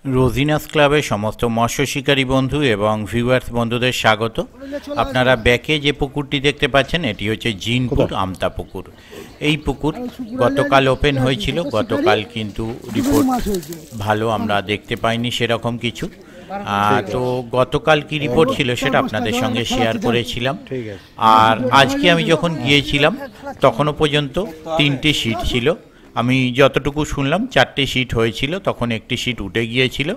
রোজিনাস ক্লাবের সমস্ত মৎস্য শিকারী বন্ধু এবং ভিউয়ার্স বন্ধুদের স্বাগত। আপনারা ব্যাকে যে পুকুরটি দেখতে পাচ্ছেন এটি হচ্ছে জিনপুর আমতা পুকুর। এই পুকুর গতকাল ওপেন হয়েছিল, গতকাল কিন্তু রিপোর্ট ভালো আমরা দেখতে পাইনি সেরকম কিছু। তো গতকাল কি রিপোর্ট ছিল সেটা আপনাদের সঙ্গে শেয়ার করেছিলাম। আর আজকে আমি যখন গিয়েছিলাম তখনও পর্যন্ত 3টে সিট ছিল। আমি যতটুকু শুনলাম 4টে সিট হয়েছিল, তখন একটি সিট উঠে গিয়েছিল।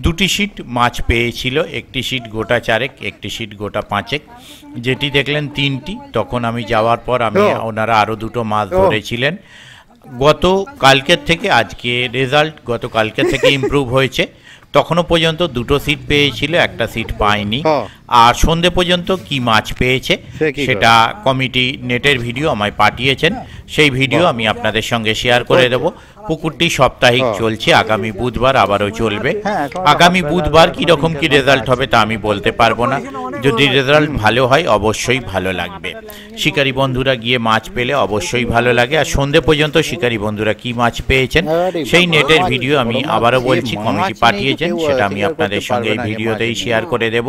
2টি সিট মাছ পেয়েছিল, একটি সিট গোটা 4, একটি সিট গোটা 5। যেটি দেখলেন 3টি, তখন আমি যাওয়ার পর ওনারা আরও 2টো মাছ ধরেছিলেন। গত কালকের থেকে আজকে রেজাল্ট গত কালকের থেকে ইমপ্রুভ হয়েছে। তখনও পর্যন্ত 2টো সিট পেয়েছিল, একটা সিট পায়নি। আর সন্ধে পর্যন্ত কি মাছ পেয়েছে সেটা কমিটি নেটের ভিডিও আমায় পাঠিয়েছেন, সেই ভিডিও আমি আপনাদের সঙ্গে শেয়ার করে দেব। পুকুরটি সাপ্তাহিক চলছে, আগামী বুধবার আবারও চলবে। আগামী বুধবার কীরকম কি রেজাল্ট হবে তা আমি বলতে পারবো না। যদি রেজাল্ট ভালো হয় অবশ্যই ভালো লাগবে। শিকারী বন্ধুরা গিয়ে মাছ পেলে অবশ্যই ভালো লাগে। আর সন্ধে পর্যন্ত শিকারী বন্ধুরা কি মাছ পেয়েছেন সেই নেটের ভিডিও আমি আবারও বলছি কমিটি পাঠিয়েছেন, সেটা আমি আপনাদের সঙ্গে এই ভিডিওতেই শেয়ার করে দেব।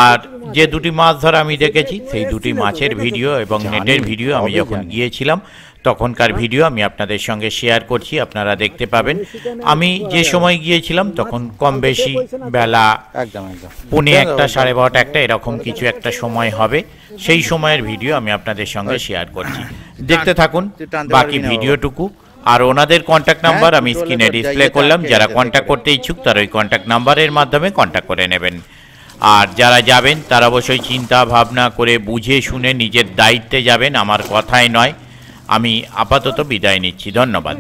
আর যে 2টি মাছ ধরা আমি দেখেছি সেই 2টি মাছের ভিডিও এবং নেটের ভিডিও আমি যখন গিয়েছিলাম তখনকার ভিডিও আমি আপনাদের সঙ্গে শেয়ার করছি, আপনারা দেখতে পাবেন। আমি যে সময় গিয়েছিলাম তখন কম বেশি বেলা 1:45, 12:30 এরকম কিছু একটা সময় হবে। সেই সময়ের ভিডিও আমি আপনাদের সঙ্গে শেয়ার করছি, দেখতে থাকুন বাকি ভিডিওটুকু। আর ওনাদের কন্ট্যাক্ট নাম্বার আমি স্ক্রিনে ডিসপ্লে করলাম, যারা কন্ট্যাক্ট করতে ইচ্ছুক তারা ওই কন্ট্যাক্ট নাম্বারের মাধ্যমে কন্ট্যাক্ট করে নেবেন। আর যারা যাবেন তারা অবশ্যই চিন্তা ভাবনা করে বুঝে শুনে নিজের দায়িত্বে যাবেন, আমার কথাই নয়। আমি আপাতত বিদায় নিচ্ছি, ধন্যবাদ।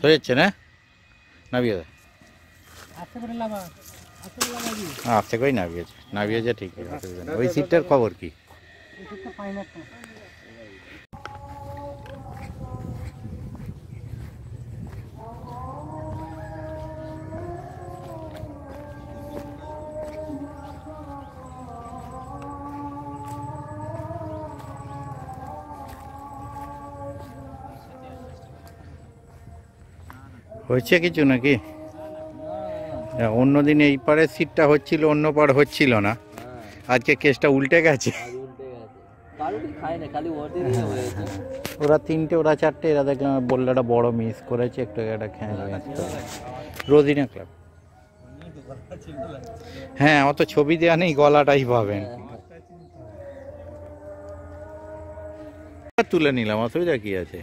হয়েছে না নাবিয়ে আস্তে করে নাবিয়েছে ঠিক আছে। ওই সিটটার খবর কি? হয়েছে কিছু নাকি? অন্যদিন এই পারের সিটটা হচ্ছিল, অন্য পার হচ্ছিল না। আজকে কেসটা উল্টে গেছে। ওরা 3টে ওরা 4টে, এরা দেখলাম বললে একটা বড় মিস করেছে, একটু একটা খেয়ে রোজিনা ক্লাব। হ্যাঁ, অত ছবি দেওয়া নেই, গলাটাই পাবেন। তুলে নিলাম, অসুবিধা কি আছে?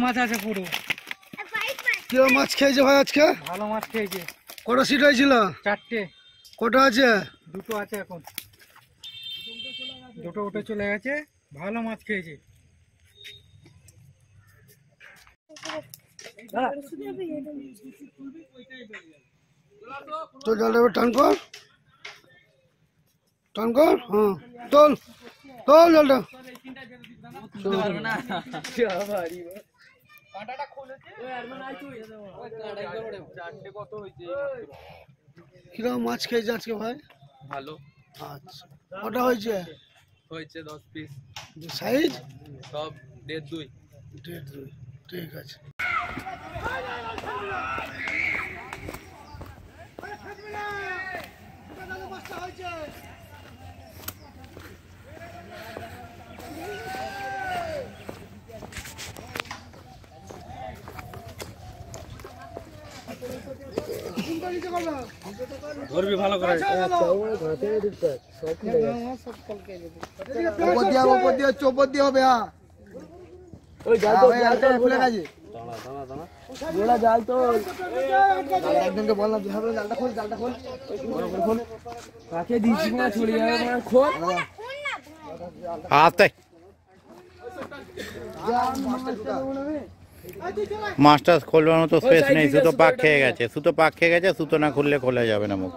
মাছ আছে পুরো। কি মাছ খেয়েছে ভাই আজকে? ভালো মাছ খেয়েছে। কটা সিট হয়েছিল? 4টে। কটা আছে? 2টো আছে এখন, 2টো উঠে চলে গেছে। ভালো মাছ খেয়েছে। তো জলটা টান কর, টান কর। হ্যাঁ, তোল তোল জলটা। কিরকম মাছ খেয়েছে আজকে ভাই? ভালো। আচ্ছা, কটা হয়েছে? হয়েছে 10 পিস। সাইজ সব 1.5-2। 1.5-2, ঠিক আছে। ধরবি ভালো করে। চোপর দিয়ে হবে। হ্যাঁ, ওই জাল তো খুলে গেছে। জাল তো একজনকে বললাম জালটা খোল, জালটা খোল, কাকে দিচ্ছি না ছড়িয়ে যাবে, খোল। আস্তে মাছটা খোলার মতো স্পেস নেই, সুতো পাক খেয়ে গেছে, সুতো না খুললে খোলা যাবে না মুখ।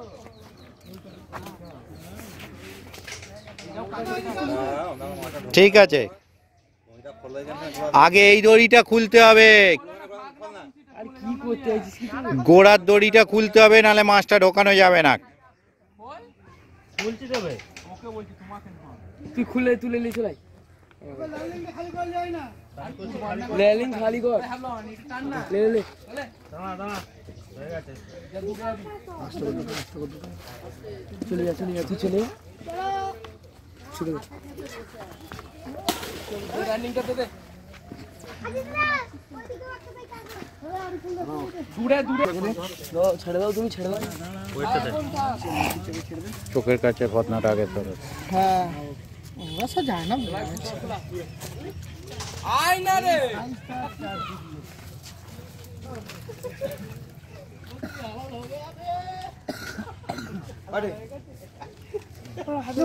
ঠিক আছে, আগে এই দড়িটা খুলতে হবে, গোড়ার দড়িটা খুলতে হবে, নাহলে মাছটা ঢোকানো যাবে না। তুই খুলে তুলে নিয়ে চলাই লেলিং খালি কর লে লে চলে যা তুই চলে যা রানিংটা দে দূরে ছেড়ে দাও, তুমি ছেড়ে দাও, চোখের কাছে ঘটনাটা আগে ধরো। হ্যাঁ ওরা যায় না আয় না রে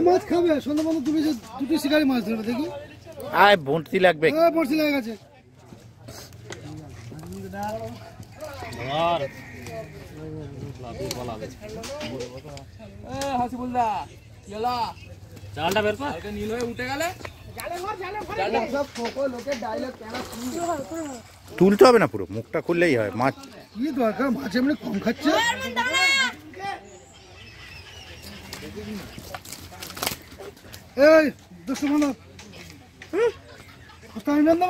মাছ খাবে সন্ধ্যা পর্যন্ত তুমি যে দুটো শিকারি মাছ ধরবে দেখি। আয় বঁড়শি লাগবে, বড়শি লেগে গেছে। হাসিবুল্লাহ জালটা বের কর, নীল হয়ে উঠে গেলে তুলতে হবে না, পুরো মুখটা খুললেই হয়। মাছ কি দরকার, মাছ এমনি কম খাচ্ছে। এই দুশো মানো আমি নেব।